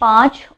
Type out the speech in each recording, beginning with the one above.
5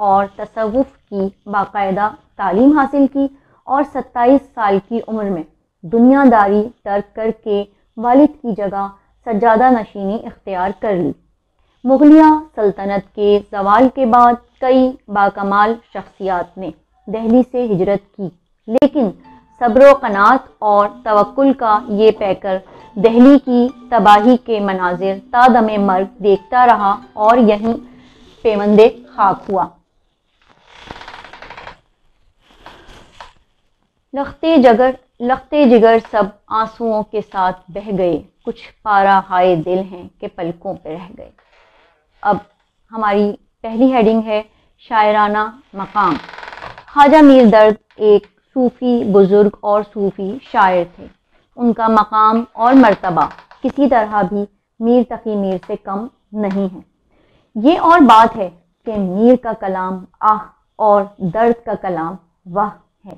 اور تصوف کی باقاعدہ تعلیم حاصل کی اور 27 سال کی عمر میں دنیا داری ترک کر کے والد کی جگہ سجادہ نشینی اختیار کر لی۔ مغلیہ سلطنت کے زوال کے بعد کئی باکمال شخصیات نے دہلی سے ہجرت کی، لیکن صبر و قناعت اور توکل کا یہ پیکر دہلی کی تباہی کے مناظر تا دم مرگ دیکھتا رہا اور یہیں پیوندے خاک ہوا۔ لختے جگر سب آنسوؤں کے ساتھ بہہ گئے، کچھ پارا ہائے دل ہیں کہ پلکوں پہ رہ گئے۔ اب ہماری پہلی ہیڈنگ ہے شاعرانہ مقام۔ خواجہ میر درد ایک صوفی بزرگ اور صوفی شاعر تھے۔ ان کا مقام اور مرتبہ کسی طرح بھی میر تقی میر سے کم نہیں ہے۔ یہ اور بات ہے کہ میر کا کلام آہ اور درد کا کلام واہ ہے۔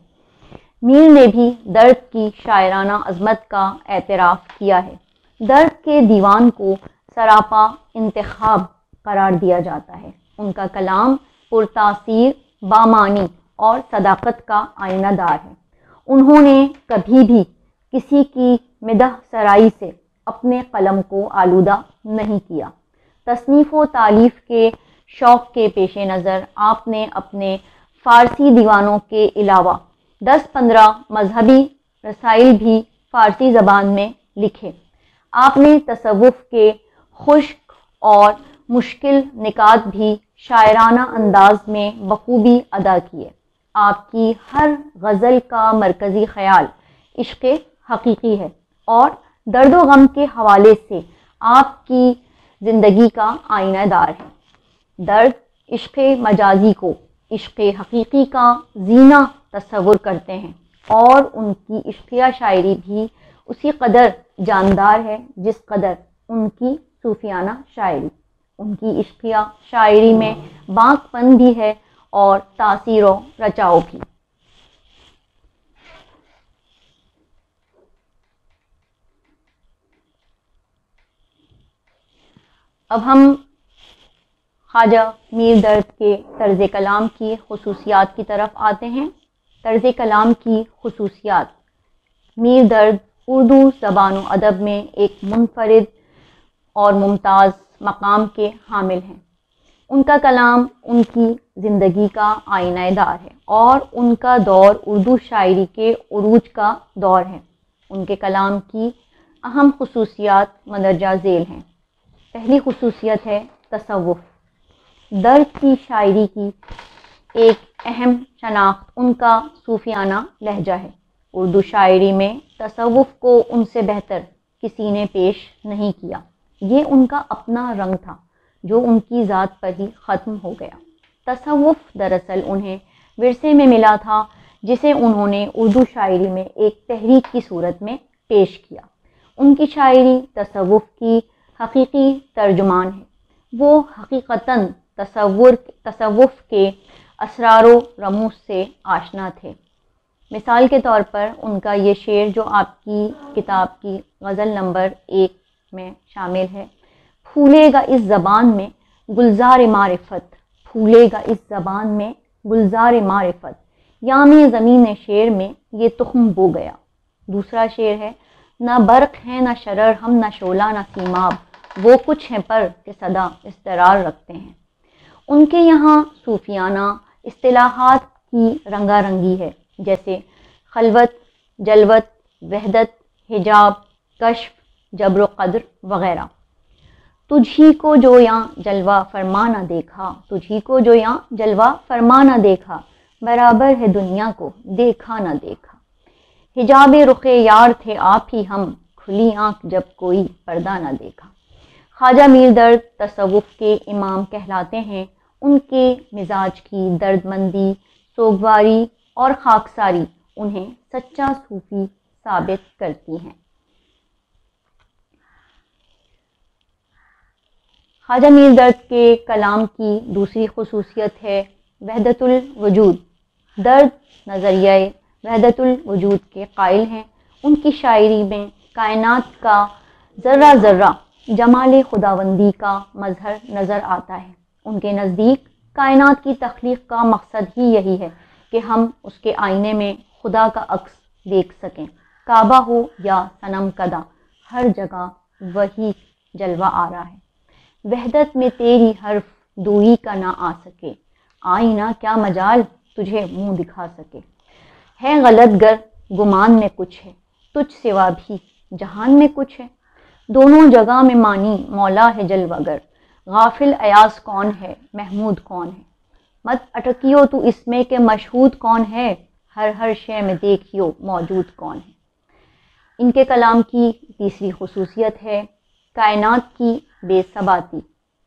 میر نے بھی درد کی شاعرانہ عظمت کا اعتراف کیا ہے۔ درد کے دیوان کو سراپا انتخاب قرار دیا جاتا ہے۔ ان کا کلام پرتاثیر، بامانی اور صداقت کا آئینہ دار ہے۔ انہوں نے کبھی بھی کسی کی مدح سرائی سے اپنے قلم کو آلودہ نہیں کیا۔ تصنیف و تالیف کے شوق کے پیش نظر آپ نے اپنے فارسی دیوانوں کے علاوہ 10-15 مذہبی رسائل بھی فارسی زبان میں لکھے۔ آپ نے تصوف کے خشک اور مشکل نکات بھی شاعرانہ انداز میں بخوبی ادا کیے۔ آپ کی ہر غزل کا مرکزی خیال عشق حقیقی ہے اور درد و غم کے حوالے سے آپ کی زندگی کا آئینہ دار ہے۔ درد عشق مجازی کو عشق حقیقی کا زینہ تصور کرتے ہیں اور ان کی عشقیہ شاعری بھی اسی قدر جاندار ہے جس قدر ان کی صوفیانہ شاعری۔ ان کی عشقیہ شاعری میں بانک پن بھی ہے اور تاثیر و رچاؤ بھی۔ اب ہم خواجہ میر درد کے طرز کلام کی خصوصیات کی طرف آتے ہیں۔ طرز کلام کی خصوصیات۔ میر درد اردو زبان و ادب میں ایک منفرد اور ممتاز مقام کے حامل ہیں۔ ان کا کلام ان کی زندگی کا آئینہ دار ہے اور ان کا دور اردو شاعری کے عروج کا دور ہے۔ ان کے کلام کی اہم خصوصیات مندرجہ ذیل ہیں۔ پہلی خصوصیت ہے تصوف۔ درد کی شاعری کی ایک اہم شناخت ان کا صوفیانہ لہجہ ہے۔ اردو شاعری میں تصوف کو ان سے بہتر کسی نے پیش نہیں کیا۔ یہ ان کا اپنا رنگ تھا جو ان کی ذات پر ہی ختم ہو گیا۔ تصوف دراصل انہیں ورثے میں ملا تھا جسے انہوں نے اردو شاعری میں ایک تحریک کی صورت میں پیش کیا۔ ان کی شاعری تصوف کی حقیقی ترجمان ہے۔ وہ حقیقتاً تصوف کے اسرار و رموز سے آشنا تھے۔ مثال کے طور پر ان کا یہ شعر جو آپ کی کتاب کی غزل نمبر 1 میں شامل ہے، پھولے گا اس زبان میں گلزار معرفت، پھولے گا اس زبان میں گلزار معرفت، یام زمین شعر میں یہ تخم بو گیا۔ دوسرا شعر ہے، نہ برق ہے نہ شرر ہم نہ شعلہ نہ سیماب، وہ کچھ ہیں پر کہ صدا استرار رکھتے ہیں۔ ان کے یہاں صوفیانہ اصطلاحات کی رنگا رنگی ہے، جیسے خلوت، جلوت، وحدت، حجاب، کشف، جبر و قدر وغیرہ۔ تجھی کو جو یہاں جلوہ فرما نہ دیکھا، تجھی کو جو یہاں جلوہ فرما نہ دیکھا، برابر ہے دنیا کو دیکھا نہ دیکھا۔ حجاب رخ یار تھے آپ ہی ہم، کھلی آنکھ جب کوئی پردہ نہ دیکھا۔ خواجہ میر درد تصوف کے امام کہلاتے ہیں۔ ان کے مزاج کی درد مندی، سوگواری اور خاکساری انہیں سچا صوفی ثابت کرتی ہیں۔ خواجہ میر درد کے کلام کی دوسری خصوصیت ہے وحدت الوجود۔ درد نظریہ وحدت الوجود کے قائل ہیں۔ ان کی شاعری میں کائنات کا ذرہ ذرہ جمال خداوندی کا مظہر نظر آتا ہے۔ ان کے نزدیک کائنات کی تخلیق کا مقصد ہی یہی ہے کہ ہم اس کے آئینے میں خدا کا عکس دیکھ سکیں۔ کعبہ ہو یا صنم کدہ، ہر جگہ وہی جلوہ آ رہا ہے۔ وحدت میں تیری حرف دوئی کا نہ آ سکے، آئینہ کیا مجال تجھے منہ دکھا سکے۔ ہے غلط گر گمان میں کچھ ہے، تجھ سوا بھی جہان میں کچھ ہے۔ دونوں جگہ میں مانی مولا ہے جلوہ گر، غافل ایاز کون ہے محمود کون ہے۔ مت اٹکیو تو اس میں کہ مشہود کون ہے، ہر شے میں دیکھیو موجود کون ہے۔ ان کے کلام کی تیسری خصوصیت ہے کائنات کی بے ثباتی۔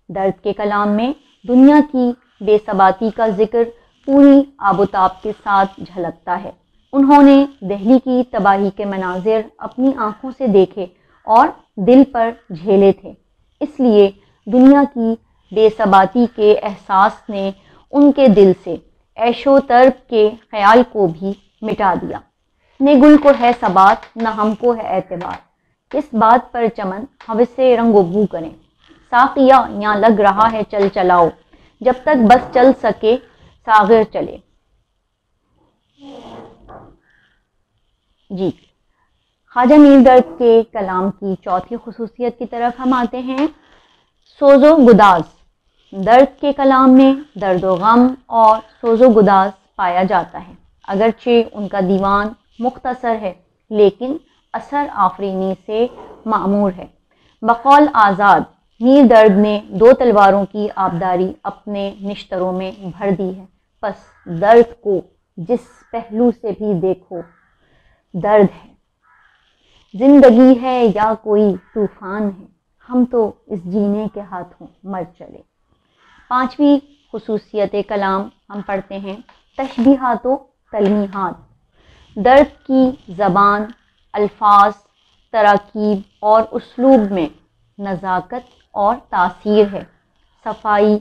درد کے کلام میں دنیا کی بے ثباتی کا ذکر پوری آب و تاب کے ساتھ جھلکتا ہے۔ انہوں نے دہلی کی تباہی کے مناظر اپنی آنکھوں سے دیکھے اور دل پر جھیلے تھے، اس لیے دنیا کی بے ثباتی کے احساس نے ان کے دل سے عیش و طرب کے خیال کو بھی مٹا دیا۔ نہ گل کو ہے ثبات نہ ہم کو ہے اعتبار، کس بات پر چمن ہوس رنگ و بو کریں۔ ساقیہ یہاں لگ رہا ہے چل چلاؤ، جب تک بس چل سکے ساغر چلے۔ جی، خواجہ میر درد کے کلام کی چوتھی خصوصیت کی طرف ہم آتے ہیں، سوز و گداز۔ درد کے کلام میں درد و غم اور سوز و گداز پایا جاتا ہے، اگرچہ ان کا دیوان مختصر ہے لیکن اثر آفرینی سے معمور ہے۔ بقول آزاد، میر درد نے دو تلواروں کی آبداری اپنے نشتروں میں بھر دی ہے، پس درد کو جس پہلو سے بھی دیکھو درد ہے۔ زندگی ہے یا کوئی طوفان ہے، ہم تو اس جینے کے ہاتھوں مر چلے۔ پانچویں خصوصیت کلام ہم پڑھتے ہیں، تشبیہات و تلمیحات۔ درد کی زبان، الفاظ، تراکیب اور اسلوب میں نزاکت اور تاثیر ہے، صفائی،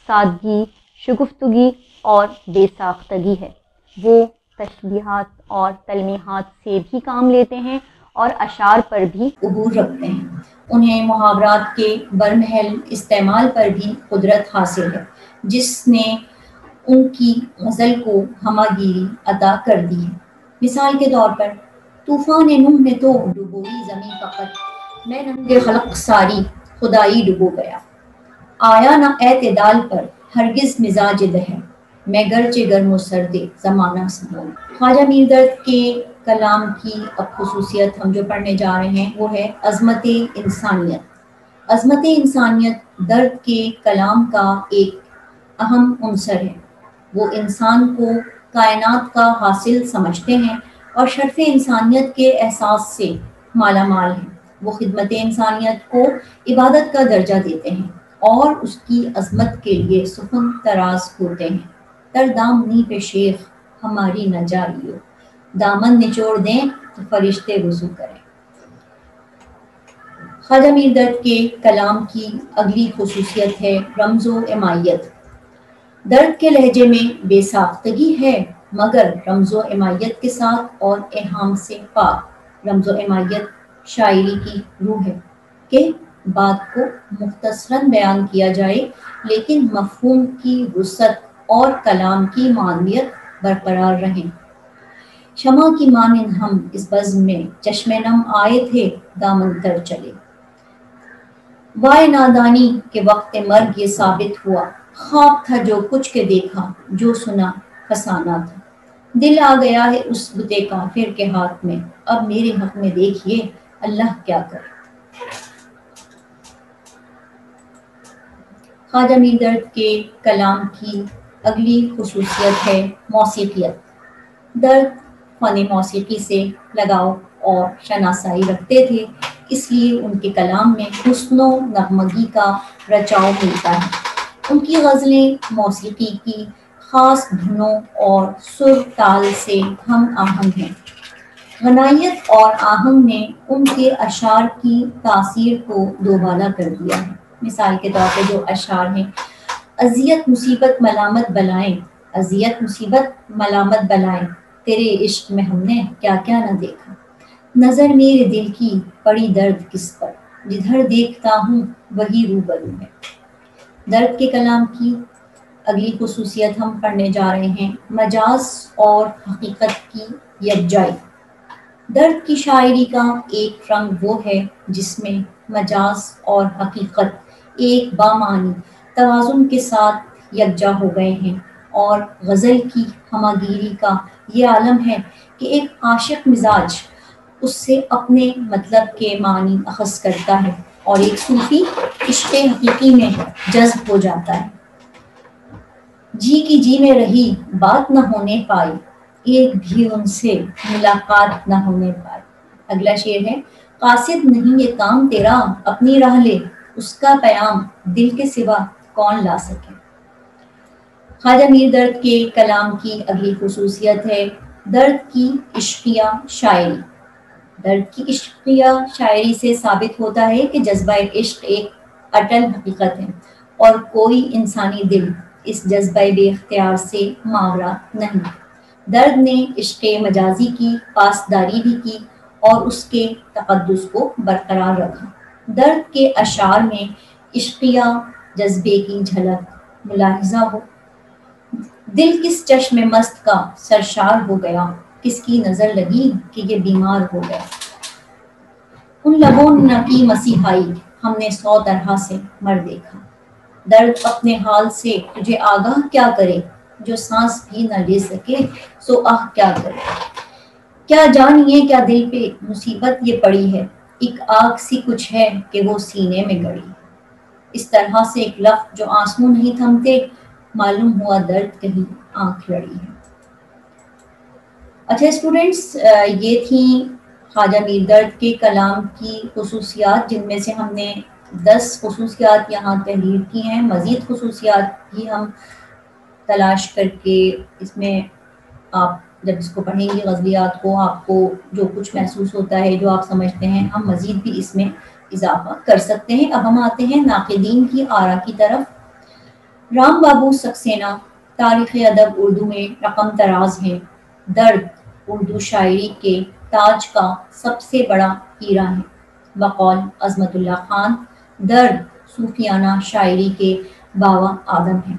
سادگی، شگفتگی اور بے ساختگی ہے۔ وہ تشبیہات اور تلمیحات سے بھی کام لیتے ہیں اور اشعار پر بھی عبور رکھتے ہیں۔ انہیں محاورات کے برمحل استعمال پر بھی قدرت حاصل ہے، جس نے ان کی غزل کو ہماگیری عطا کر دی ہے۔ مثال کے طور پر، طوفان نوح نے تو ڈبوئی زمیں فقط، میں ننگ خلق ساری خدائی ڈبو گیا۔ آیا نہ اعتدال پر ہرگز مزاج دہر، میں گرچہ گرم و سرد زمانہ سنوں۔ خواجہ میر درد کے کلام کی اب خصوصیت ہم جو پڑھنے جا رہے ہیں وہ ہے عظمت انسانیت۔ عظمت انسانیت درد کے کلام کا ایک اہم عنصر ہے۔ وہ انسان کو کائنات کا حاصل سمجھتے ہیں اور شرف انسانیت کے احساس سے مالا مال ہیں۔ وہ خدمت انسانیت کو عبادت کا درجہ دیتے ہیں اور اس کی عظمت کے لیے سخن تراز ہوتے ہیں۔ تر دامنی پہ شیخ ہماری نہ جائیو، دامن نچوڑ دیں تو فرشتے وضو کریں۔ خواجہ میر درد کے کلام کی اگلی خصوصیت ہے رمز و امائیت۔ درد کے لہجے میں بے ساختگی ہے مگر رمز و امائیت کے ساتھ اور ایہام سے پاک۔ رمز و امائیت شاعری کی روح ہے کہ بات کو مختصراً بیان کیا جائے لیکن مفہوم کی وسعت اور کلام کی معنویت برقرار رہیں۔ شمع کی مانند ہم اس بزم میں چشم نم آئے تھے دامن تر چلے۔ وائے نادانی کے وقت مرگ یہ ثابت ہوا، خواب تھا جو کچھ کے دیکھا جو سنا فسانہ تھا۔ دل آ گیا ہے اس بت کافر کے ہاتھ میں، اب میرے حق میں دیکھیے اللہ کیا کرے۔ خواجہ میر درد کے کلام کی اگلی خصوصیت ہے موسیقیت۔ درد فن موسیقی سے لگاؤ اور شناسائی رکھتے تھے، اس لیے ان کے کلام میں حسن و نغمگی کا رچاؤ ملتا ہے۔ ان کی غزلیں موسیقی کی خاص دھنوں اور سر تال سے ہم آہنگ ہیں۔ غنائیت اور آہنگ نے ان کے اشعار کی تاثیر کو دوبالا کر دیا ہے۔ مثال کے طور پہ جو اشعار ہیں، اذیت مصیبت ملامت بلائیں، اذیت مصیبت ملامت بلائیں، تیرے عشق میں ہم نے کیا کیا نہ دیکھا، نظر میرے دل کی پڑی درد کس پر، جدھر دیکھتا ہوں وہی روبرو ہے۔ درد کے کلام کی اگلی خصوصیت ہم پڑھنے جا رہے ہیں مجاز اور حقیقت کی یکجائی۔ درد کی شاعری کا ایک رنگ وہ ہے جس میں مجاز اور حقیقت ایک بامعنی توازن کے ساتھ یکجا ہو گئے ہیں، اور غزل کی ہماگیری کا یہ عالم ہے کہ ایک عاشق مزاج اس سے اپنے مطلب کے معنی اخذ کرتا ہے اور ایک صوفی عشق حقیقی میں جذب ہو جاتا ہے۔ جی کی جی میں رہی بات نہ ہونے پائی، ایک بھی ان سے ملاقات نہ ہونے پائی۔ اگلا شعر ہے قاصد نہیں یہ کام تیرا، اپنی راہ لے اس کا پیام دل کے سوا کون لا سکے۔ خواجہ میر درد کے کلام کی اگلی خصوصیت ہے درد کی عشقیہ شاعری۔ درد کی عشقیہ شاعری سے ثابت ہوتا ہے کہ جذبہ عشق ایک اٹل حقیقت ہے اور کوئی انسانی دل اس جذبہ بے اختیار سے ماورا نہیں۔ درد نے عشق مجازی کی پاسداری بھی کی اور اس کے تقدس کو برقرار رکھا۔ درد کے اشعار میں عشقیہ جذبے کی جھلک ملاحظہ ہو۔ دل کس چشم مست کا سرشار ہو گیا، کس کی نظر لگی کہ یہ بیمار ہو گیا۔ ان لبوں نہ کی مسیحائی، ہم نے 100 طرح سے مر دیکھا۔ درد اپنے حال سے تجھے آگاہ کیا کرے، جو سانس بھی نہ لے سکے سو آہ کیا کرے۔ کیا جانیے کیا دل پہ مصیبت یہ پڑی ہے، ایک آگ سی کچھ ہے کہ وہ سینے میں گڑی۔ اس طرح سے ایک لفظ جو آنسو نہیں تھمتے، معلوم ہوا درد کہیں آنکھ لڑی ہے۔ اچھا اسٹوڈینٹس، یہ تھیں خواجہ میر درد کے کلام کی خصوصیات، جن میں سے ہم نے 10 خصوصیات یہاں تحریر کی ہیں۔ مزید خصوصیات بھی ہم تلاش کر کے اس میں آپ جب اس کو پڑھیں گے غزلیات کو، آپ کو جو کچھ محسوس ہوتا ہے، جو آپ سمجھتے ہیں، ہم مزید بھی اس میں اضافہ کر سکتے ہیں۔ اب ہم آتے ہیں ناقدین کی آراء کی طرف۔ رام بابو سکسینہ تاریخ ادب اردو میں رقم طراز ہیں۔ درد اردو شاعری کے تاج کا سب سے بڑا ہیرا ہے۔ بقول عظمت اللہ خان، درد صوفیانہ شاعری کے باوا آدم ہیں۔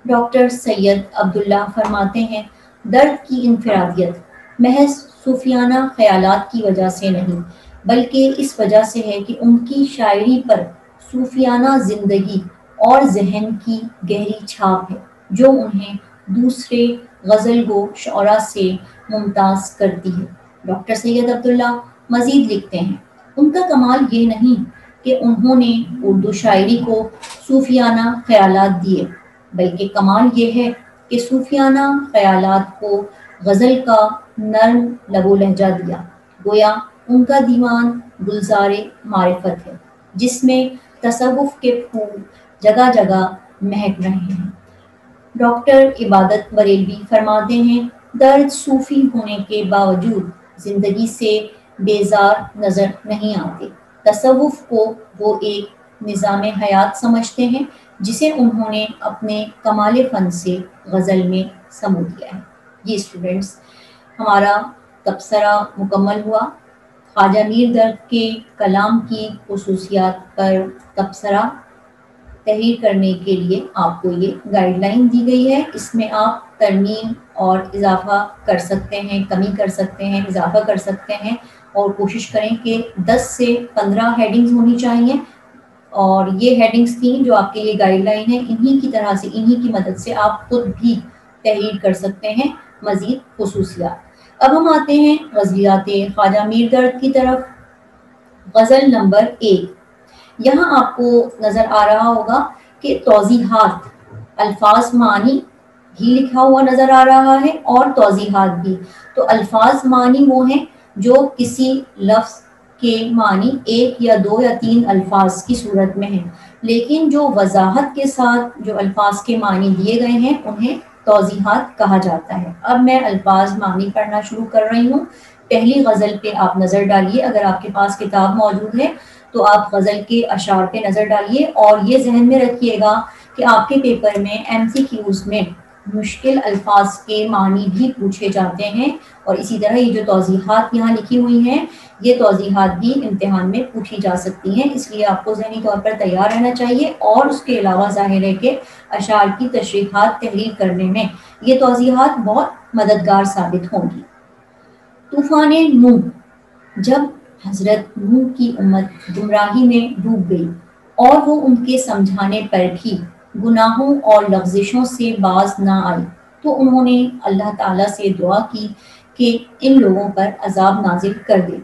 ڈاکٹر سید عبداللہ فرماتے ہیں درد کی انفرادیت محض صوفیانہ خیالات کی وجہ سے نہیں، بلکہ اس وجہ سے ہے کہ ان کی شاعری پر صوفیانہ زندگی اور ذہن کی گہری چھاپ ہے، جو انہیں دوسرے غزل گو شعراء سے ممتاز کرتی ہے۔ ڈاکٹر سید عبداللہ مزید لکھتے ہیں ان کا کمال یہ نہیں کہ انہوں نے اردو شاعری کو صوفیانہ خیالات دیے، بلکہ کمال یہ ہے کہ صوفیانہ خیالات کو غزل کا نرم لب و لہجہ دیا۔ گویا ان کا دیوان گلزار معرفت ہے، جس میں تصوف کے پھول جگہ جگہ مہک رہے ہیں۔ ڈاکٹر عبادت بریلوی فرماتے ہیں درد صوفی ہونے کے باوجود زندگی سے بیزار نظر نہیں آتے۔ تصوف کو وہ ایک نظام حیات سمجھتے ہیں جسے انہوں نے اپنے کمال فن سے غزل میں سمو دیا ہے۔ یہ اسٹوڈنٹس ہمارا تبصرہ مکمل ہوا۔ خواجہ میر درد کے کلام کی خصوصیات پر تبصرہ تحریر کرنے کے لیے آپ کو یہ گائیڈ لائن دی گئی ہے۔ اس میں آپ ترمیم اور اضافہ کر سکتے ہیں، کمی کر سکتے ہیں، اضافہ کر سکتے ہیں، اور کوشش کریں کہ 10 سے 15 ہیڈنگز ہونی چاہیے۔ اور یہ ہیڈنگز تھیں جو آپ کے لیے گائیڈ لائن ہے، انہی کی طرح سے، انہی کی مدد سے آپ خود بھی تحریر کر سکتے ہیں مزید خصوصیات۔ اب ہم آتے ہیں غزلیات خواجہ میر درد کی طرف۔ غزل نمبر 1، یہاں آپ کو نظر آ رہا ہوگا کہ توضیحات، الفاظ معنی بھی لکھا ہوا نظر آ رہا ہے اور توضیحات بھی۔ تو الفاظ معنی وہ ہیں جو کسی لفظ کے معنی 1 یا 2 یا 3 الفاظ کی صورت میں ہیں، لیکن جو وضاحت کے ساتھ جو الفاظ کے معنی دیے گئے ہیں انہیں توضیحات کہا جاتا ہے۔ اب میں الفاظ معنی پڑھنا شروع کر رہی ہوں۔ پہلی غزل پہ آپ نظر ڈالیے، اگر آپ کے پاس کتاب موجود ہے تو آپ غزل کے اشعار پہ نظر ڈالیے، اور یہ ذہن میں رکھیے گا کہ آپ کے پیپر میں MCQs میں مشکل الفاظ کے معنی بھی پوچھے جاتے ہیں، اور اسی طرح یہ جو توضیحات یہاں لکھی ہوئی ہیں یہ توضیحات بھی امتحان میں پوچھی جا سکتی ہیں، اس لیے آپ کو ذہنی طور پر تیار رہنا چاہیے۔ اور اس کے علاوہ ظاہر ہے کہ اشعار کی تشریحات تحریر کرنے میں یہ توضیحات بہت مددگار ثابت ہوں گی۔ طوفان نوح، جب حضرت نوح کی امت گمراہی میں ڈوب گئی اور وہ ان کے سمجھانے پر بھی گناہوں اور لغزشوں سے باز نہ آئی، تو انہوں نے اللہ تعالیٰ سے دعا کی کہ ان لوگوں پر عذاب نازل کر دے۔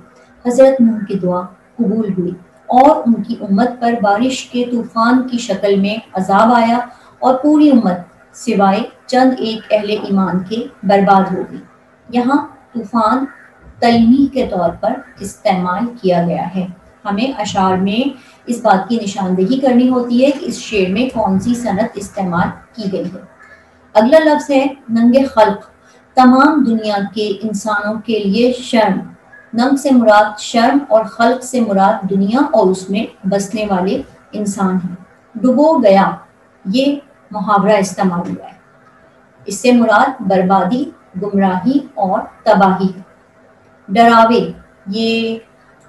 حضرت نوح کی دعا قبول ہوئی اور ان کی امت پر بارش کے طوفان کی شکل میں عذاب آیا، اور پوری امت سوائے چند ایک اہل ایمان کے برباد ہو گئی۔ یہاں طوفان تلمیح کے طور پر استعمال کیا گیا ہے۔ ہمیں اشعار میں اس بات کی نشاندہی کرنی ہوتی ہے کہ اس شعر میں کون سی صنعت استعمال کی گئی ہے۔ اگلا لفظ ہے ننگ خلق، تمام دنیا کے انسانوں کے لیے شرم۔ ننگ سے مراد شرم اور خلق سے مراد دنیا اور اس میں بسنے والے انسان ہیں۔ ڈبو گیا، یہ محاورہ استعمال ہوا ہے، اس سے مراد بربادی، گمراہی اور تباہی ہے۔ ڈراوے، یہ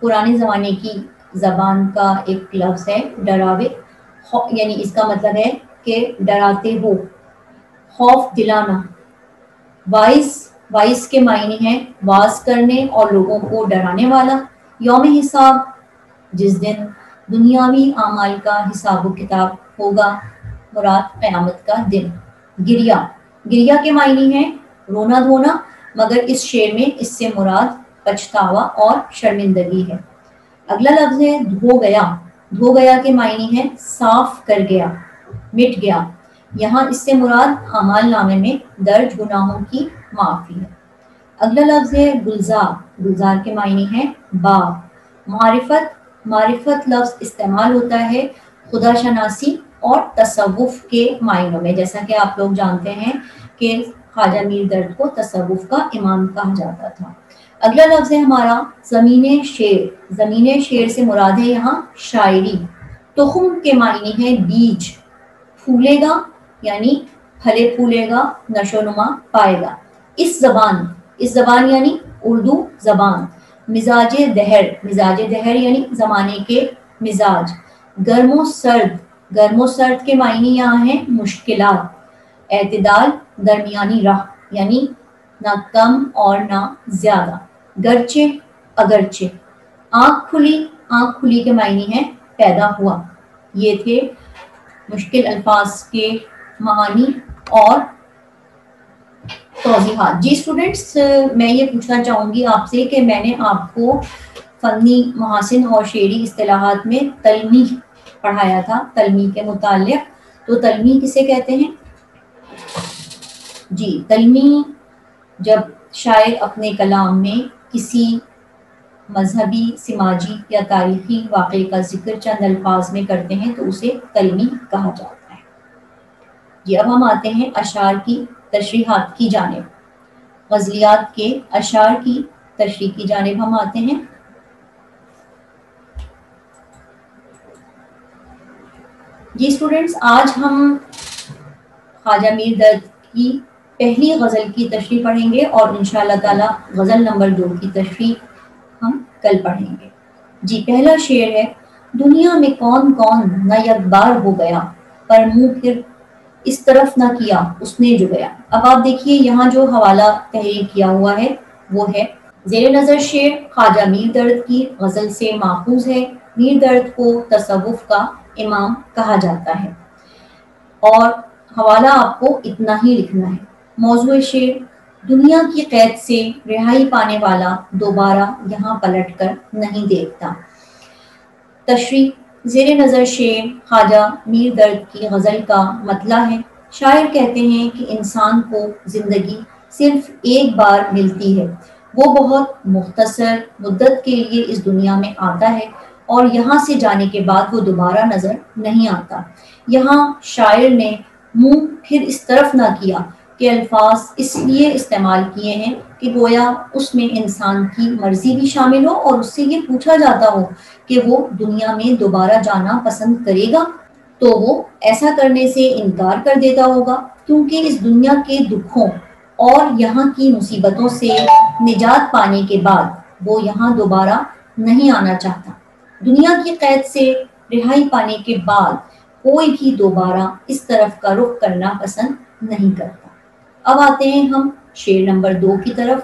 پرانے زمانے کی زبان کا ایک لفظ ہے۔ ڈراوے یعنی اس کا مطلب ہے کہ ڈراتے ہو، خوف دلانا۔ وائز کے معنی ہیں واز کرنے اور لوگوں کو ڈرانے والا۔ یوم حساب، جس دن دنیاوی اعمال کا حساب و کتاب ہوگا، مراد قیامت کا دن۔ گریا، گریا کے معنی ہیں رونا دھونا، مگر اس شعر میں اس سے مراد پچھتاوا اور شرمندگی ہے۔ اگلا لفظ ہے دھو گیا۔ دھو گیا کے معنی ہے صاف کر گیا، مٹ گیا۔ یہاں اس سے مراد اعمال نامے میں درج گناہوں کی معافی ہے۔ اگلا لفظ ہے گلزار۔ گلزار کے معنی ہے باغ۔ معرفت لفظ استعمال ہوتا ہے خدا شناسی اور تصوف کے معنوں میں، جیسا کہ آپ لوگ جانتے ہیں کہ خواجہ میر درد کو تصوف کا امام کہا جاتا تھا۔ اگلا لفظ ہے ہمارا زمین شعر۔ زمین شعر سے مراد ہے یہاں شاعری۔ تخم کے معنی ہے بیج۔ پھولے گا یعنی پھلے پھولے گا، نشو نما پائے گا۔ اس زبان یعنی اردو زبان۔ مزاج دہر، مزاج دہر یعنی زمانے کے مزاج۔ گرم و سرد، گرم و سرد کے معنی یہاں ہیں مشکلات۔ اعتدال، درمیانی راہ، یعنی نہ کم اور نہ زیادہ۔ گرچہ، اگرچہ۔ آنکھ کھلی کے معنی ہے پیدا ہوا۔ یہ تھے مشکل الفاظ کے معانی اور توضیحات۔ جی اسٹوڈنٹس، میں یہ پوچھنا چاہوں گی آپ سے کہ میں نے آپ کو فنی محاسن اور شعری اصطلاحات میں تلمیح پڑھایا تھا، تلمیح کے متعلق، تو تلمیح کسے کہتے ہیں؟ جی، تلمیح جب شاعر اپنے کلام میں کسی مذہبی، سماجی یا تاریخی واقعے کا ذکر چند الفاظ میں کرتے ہیں تو اسے تلمیح کہا جاتا ہے۔ جی، اب ہم آتے ہیں اشعار کی تشریحات کی جانب، غزلیات کے اشعار کی تشریح کی جانب ہم آتے ہیں۔ جی اسٹوڈنٹس، آج ہم خواجہ میر درد کی پہلی غزل کی تشریح پڑھیں گے اور انشاءاللہ تعالی غزل نمبر 2 کی تشریح ہم کل پڑھیں گے۔ جی، پہلا شعر ہے: دنیا میں کون کون نہ یک بار ہو گیا، پر منہ پھر اس طرف نہ کیا اس نے جو گیا۔ اب آپ دیکھیے یہاں جو حوالہ تحریر کیا ہوا ہے وہ ہے زیر نظر شعر خواجہ میر درد کی غزل سے ماخوذ ہے۔ میر درد کو تصوف کا امام کہا جاتا ہے، اور حوالہ آپ کو اتنا ہی لکھنا ہے۔ موضوع شعر: دنیا کی قید سے رہائی پانے والا دوبارہ یہاں پلٹ کر نہیں دیکھتا۔ تشریح: زیر نظر شعر خواجہ میر درد کی غزل کا مطلع ہے۔ شاعر کہتے ہیں کہ انسان کو زندگی صرف ایک بار ملتی ہے، وہ بہت مختصر مدت کے لیے اس دنیا میں آتا ہے اور یہاں سے جانے کے بعد وہ دوبارہ نظر نہیں آتا۔ یہاں شاعر نے منہ پھر اس طرف نہ کیا کہ الفاظ اس لیے استعمال کیے ہیں کہ گویا اس میں انسان کی مرضی بھی شامل ہو اور اس سے یہ پوچھا جاتا ہو کہ وہ دنیا میں دوبارہ جانا پسند کرے گا۔ تو وہ ایسا کرنے سے انکار کر دیتا ہوگا، کیونکہ اس دنیا کے دکھوں اور یہاں کی مصیبتوں سے نجات پانے کے بعد وہ یہاں دوبارہ نہیں آنا چاہتا۔ دنیا کی قید سے رہائی پانے کے بعد کوئی بھی دوبارہ اس طرف کا رخ کرنا پسند نہیں کرتا۔ اب آتے ہیں ہم شعر نمبر 2 کی طرف۔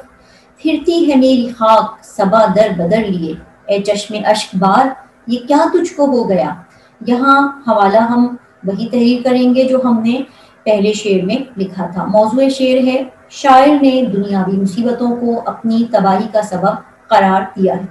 پھرتی ہے میری خاک صبا در بدر لیے، اے چشم اشک بار یہ کیا تجھ کو ہو گیا۔ یہاں حوالہ ہم وہی تحریر کریں گے جو ہم نے پہلے شعر میں لکھا تھا۔ موضوع شعر ہے شاعر نے دنیاوی مصیبتوں کو اپنی تباہی کا سبب قرار دیا ہے۔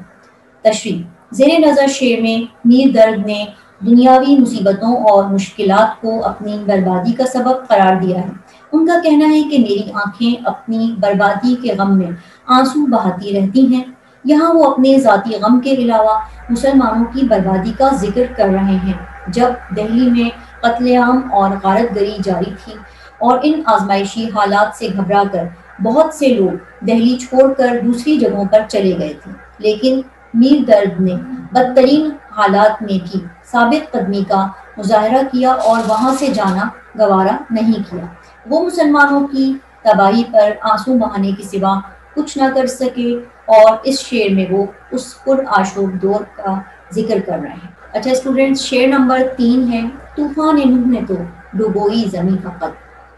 تشریح: زیر نظر شعر میں میر درد نے دنیاوی مصیبتوں اور مشکلات کو اپنی بربادی کا سبب قرار دیا ہے۔ ان کا کہنا ہے کہ میری آنکھیں اپنی بربادی کے غم میں آنسو بہاتی رہتی ہیں۔ یہاں وہ اپنے ذاتی غم کے علاوہ مسلمانوں کی بربادی کا ذکر کر رہے ہیں۔ جب دہلی میں قتل عام اور غارت گری جاری تھی اور ان آزمائشی حالات سے گھبرا کر بہت سے لوگ دہلی چھوڑ کر دوسری جگہوں پر چلے گئے تھے، لیکن میر درد نے بدترین حالات میں بھی ثابت قدمی کا مظاہرہ کیا اور وہاں سے جانا گوارا نہیں کیا۔ وہ مسلمانوں کی تباہی پر آنسو بہانے کے سوا کچھ نہ کر سکے اور اس شعر میں وہ اس پرآشوب دور کا ذکر کر رہے ہیں۔ اچھا اسٹوڈنٹس، شعر نمبر 3 ہے طوفان نوح نے تو ڈبوئی زمین فقط،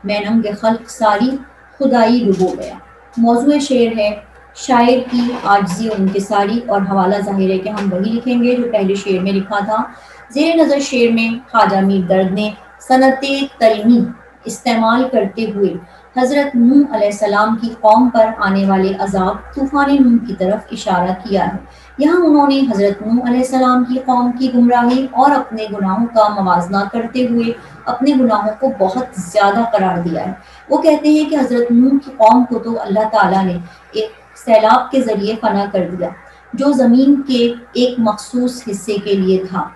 میں ننگ خلق ساری خدائی ڈبو گیا۔ موضوع شعر ہے شاعر کی عاجزی و انکساری، اور حوالہ ظاہر ہے کہ ہم وہی لکھیں گے جو پہلے شعر میں لکھا تھا۔ زیر نظر شعر میں خواجہ میر درد نے صنعت ترمی استعمال کرتے ہوئے حضرت نوح علیہ السلام کی قوم پر آنے والے عذاب طوفان نوح کی طرف اشارہ کیا ہے۔ یہاں انہوں نے حضرت نوح علیہ السلام کی قوم کی گمراہی اور اپنے گناہوں کا موازنہ کرتے ہوئے اپنے گناہوں کو بہت زیادہ قرار دیا ہے۔ وہ کہتے ہیں کہ حضرت نوح کی قوم کو تو اللہ تعالیٰ نے ایک سیلاب کے ذریعے فنا کر دیا جو زمین کے ایک مخصوص حصے کے لیے تھا،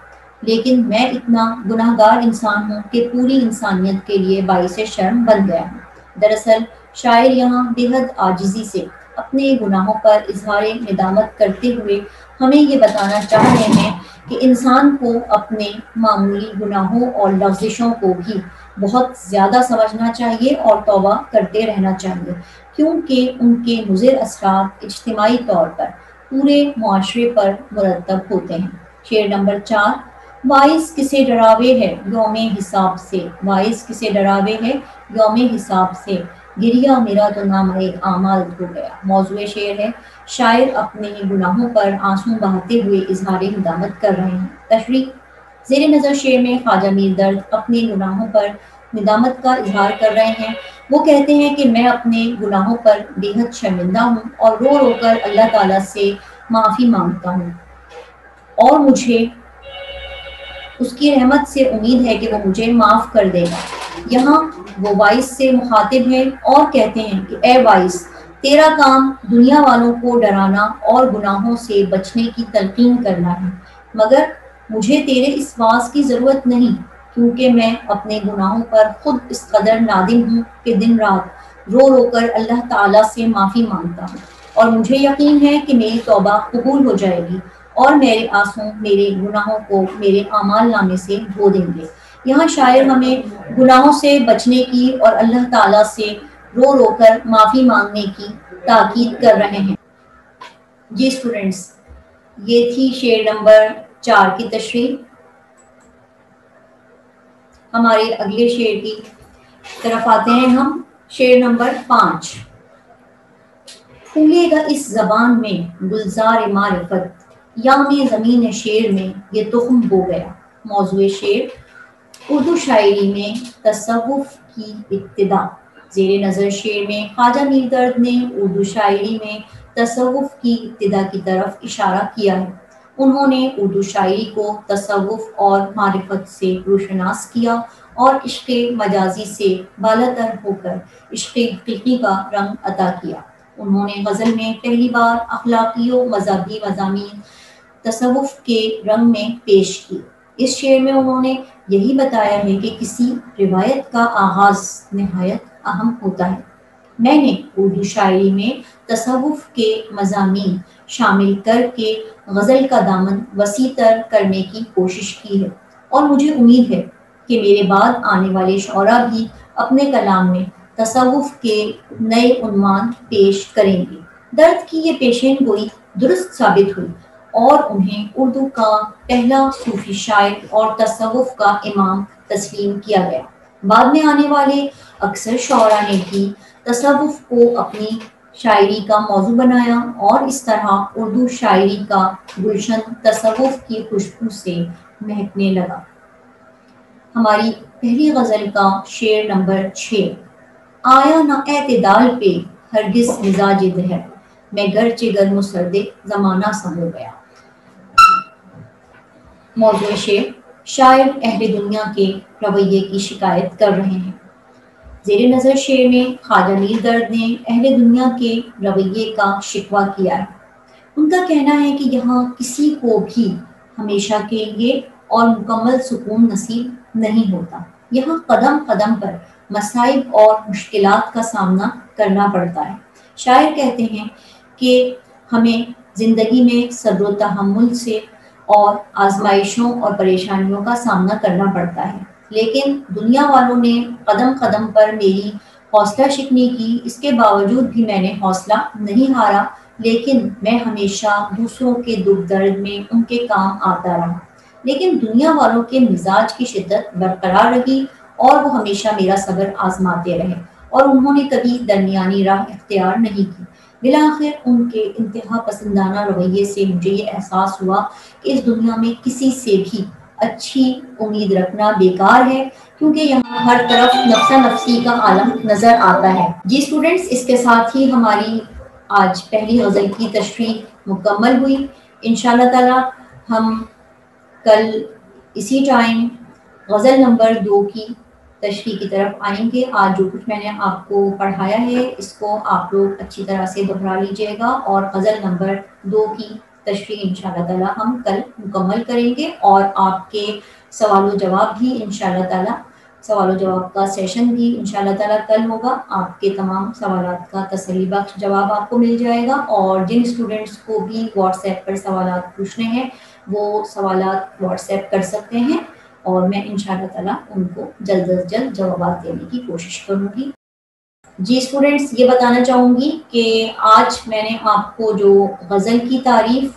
لیکن میں اتنا گناہ گار انسان ہوں کہ پوری انسانیت کے لیے باعث شرم بن گیا ہوں۔ دراصل شاعر یہاں بے حد عاجزی سے اپنے گناہوں پر اظہار ندامت کرتے ہوئے ہمیں یہ بتانا چاہ رہے ہیں کہ انسان کو اپنے معمولی گناہوں اور لغزشوں کو بھی بہت زیادہ سمجھنا چاہیے اور توبہ کرتے رہنا چاہیے، کیونکہ ان کے مضر اثرات اجتماعی طور پر پورے معاشرے پر مرتب ہوتے ہیں۔ شعر نمبر 4، باعث کسے ڈراوے ہے یوم حساب سے، باعث کسے ڈراوے ہے یوم حساب سے، گریا میرا تو نامہ اعمال ہو گیا۔ موضوع شعر ہے شاعر اپنے گناہوں پر آنسو بہاتے ہوئے اظہار ندامت کر رہے ہیں۔ تشریح: زیر نظر شعر میں خواجہ میر درد اپنے گناہوں پر ندامت کا اظہار کر رہے ہیں۔ وہ کہتے ہیں کہ میں اپنے گناہوں پر بے حد شرمندہ ہوں اور رو رو کر اللہ تعالیٰ سے معافی مانگتا ہوں، اور مجھے اس کی رحمت سے امید ہے کہ وہ مجھے معاف کر دے گا۔ یہاں وہ وائس سے مخاطب ہیں اور کہتے ہیں کہ اے وائس، تیرا کام دنیا والوں کو ڈرانا اور گناہوں سے بچنے کی تلقین کرنا ہے، مگر مجھے تیرے اس واعظ کی ضرورت نہیں، کیونکہ میں اپنے گناہوں پر خود اس قدر نادم ہوں کہ دن رات رو رو کر اللہ تعالیٰ سے معافی مانگتا ہوں، اور مجھے یقین ہے کہ میری توبہ قبول ہو جائے گی اور میرے آنسو میرے گناہوں کو میرے اعمال نامے سے دھو دیں گے۔ یہاں شاعر ہمیں گناہوں سے بچنے کی اور اللہ تعالیٰ سے رو رو کر معافی مانگنے کی تاکید کر رہے ہیں۔ جی اسٹوڈنٹس، یہ تھی شعر نمبر 4 کی تشریح۔ ہمارے اگلے شعر کی طرف آتے ہیں ہم۔ شعر نمبر 5، پھولے گا اس زبان میں گلزار معرفت، یا میں زمین شعر میں یہ تخم بو گیا۔ موضوع شعر اردو شاعری میں تصوف کی ابتدا۔ زیر نظر شعر میں خواجہ میر درد نے اردو شاعری میں تصوف کی ابتدا کی طرف اشارہ کیا ہے۔ انہوں نے اردو شاعری کو تصوف اور معرفت سے روشناس کیا اور عشق مجازی سے بالاتر ہو کر عشق حقیقی کا رنگ عطا کیا۔ انہوں نے غزل میں پہلی بار اخلاقی و مذہبی مضامین تصوف کے رنگ میں پیش کی۔ اس شعر میں انہوں نے یہی بتایا ہے کہ کسی روایت کا آغاز نہایت اہم ہوتا ہے۔ میں نے اردو شاعری میں تصوف کے مضامین شامل کر کے غزل کا دامن وسیع تر کرنے کی کوشش کی ہے، اور مجھے امید ہے کہ میرے بعد آنے والے شعراء بھی اپنے کلام میں تصوف کے نئے عنوان پیش کریں گے۔ درد کی یہ پیشین گوئی درست ثابت ہوئی اور انہیں اردو کا پہلا صوفی شاعر اور تصوف کا امام تسلیم کیا گیا۔ بعد میں آنے والے اکثر شعراء نے بھی تصوف کو اپنی شاعری کا موضوع بنایا اور اس طرح اردو شاعری کا گلشن تصوف کی خوشبو سے مہکنے لگا۔ ہماری پہلی غزل کا شعر نمبر 6۔ آیا نہ اعتدال پہ ہرگز مزاج دہر، میں گرچہ گرم و سرد زمانہ سا ہو گیا۔ موضوع شعر: شاعر اہل دنیا کے رویے کی شکایت کر رہے ہیں۔ زیر نظر شعر میں خواجہ میر درد نے اہل دنیا کے رویے کا شکوہ کیا ہے۔ ان کا کہنا ہے کہ یہاں کسی کو بھی ہمیشہ کے لیے اور مکمل سکون نصیب نہیں ہوتا، یہاں قدم قدم پر مصائب اور مشکلات کا سامنا کرنا پڑتا ہے۔ شاعر کہتے ہیں کہ ہمیں زندگی میں صبر و تحمل سے اور آزمائشوں اور پریشانیوں کا سامنا کرنا پڑتا ہے، لیکن دنیا والوں نے قدم قدم پر میری حوصلہ شکنی کی، اس کے باوجود بھی میں نے حوصلہ نہیں ہارا، لیکن میں ہمیشہ دوسروں کے دکھ درد میں ان کے کام آتا رہا۔ لیکن دنیا والوں کے مزاج کی شدت برقرار رہی اور وہ ہمیشہ میرا صبر آزماتے رہے اور انہوں نے کبھی درمیانی راہ اختیار نہیں کی۔ بالآخر ان کے انتہا پسندانہ رویے سے مجھے یہ احساس ہوا کہ اس دنیا میں کسی سے بھی اچھی امید رکھنا بیکار ہے، کیونکہ یہاں ہر طرف نفسا نفسی کا عالم نظر آتا ہے۔ جی اسٹوڈنٹس، اس کے ساتھ ہی ہماری آج پہلی غزل کی تشریح مکمل ہوئی۔ انشاءاللہ تعالی ہم کل اسی ٹائم غزل نمبر 2 کی تشریح کی طرف آئیں گے۔ آج جو کچھ میں نے آپ کو پڑھایا ہے اس کو آپ لوگ اچھی طرح سے دہرا لیجئے گا اور غزل نمبر 2 کی تشریح انشاءاللہ تعالی ہم کل مکمل کریں گے، اور آپ کے سوال و جواب بھی انشاءاللہ تعالی سوال و جواب کا سیشن بھی انشاءاللہ تعالی کل ہوگا۔ آپ کے تمام سوالات کا تسلی بخش جواب آپ کو مل جائے گا، اور جن اسٹوڈنٹس کو بھی واٹس ایپ پر سوالات پوچھنے ہیں وہ سوالات واٹس ایپ کر سکتے ہیں، اور میں انشاءاللہ تعالی ان کو جلد از جلد جوابات دینے کی کوشش کروں گی۔ جی اسٹوڈنٹس، یہ بتانا چاہوں گی کہ آج میں نے آپ کو جو غزل کی تعریف،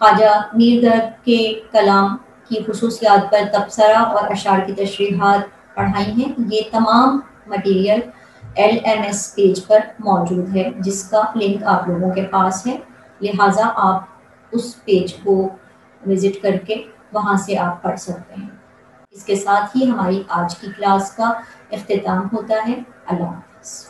خواجہ میر درد کے کلام کی خصوصیات پر تبصرہ اور اشعار کی تشریحات پڑھائی ہیں، یہ تمام مٹیریل LMS پیج پر موجود ہے، جس کا لنک آپ لوگوں کے پاس ہے، لہٰذا آپ اس پیج کو وزٹ کر کے وہاں سے آپ پڑھ سکتے ہیں۔ اس کے ساتھ ہی ہماری آج کی کلاس کا اختتام ہوتا ہے۔ اللہ حافظ۔